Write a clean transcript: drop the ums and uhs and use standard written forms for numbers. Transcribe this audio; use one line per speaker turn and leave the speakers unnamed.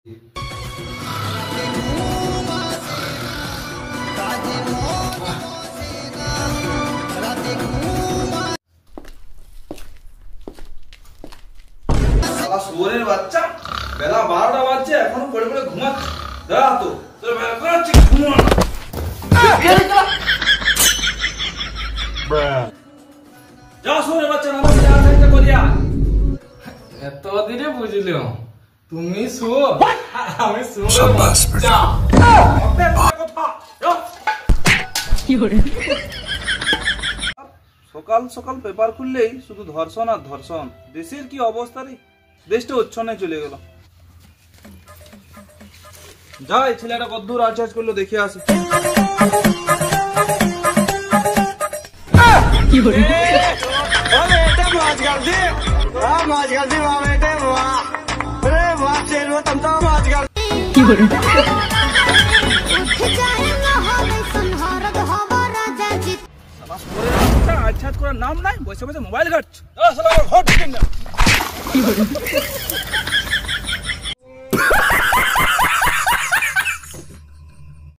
শুয়োরের বাচ্চা, বেলা 12টা বাজছে এখনো পড়ে পড়ে ঘুমাচ্ছে। যা তো তোর বেলা করাচ্ছি ঘুমা। যা শুয়োরের বাচ্চা নামাজ যা থাকতে করিয়া।
এত দিনে বুঝলিও তুমি শুয়ো আমি শুয়ো।
সকাল সকাল পেপার খুললেই শুধু ধর্ষণ আর ধর্ষণ। দেশের কি অবস্থা রে, দেশটা উচ্ছন্নে চলে গেল। যাই ছেলেটা কদ্দূর আচার্য করলো দেখে আসি। আচ্ছা করার নাম নাই, বসে বসে মোবাইল ঘাটছে।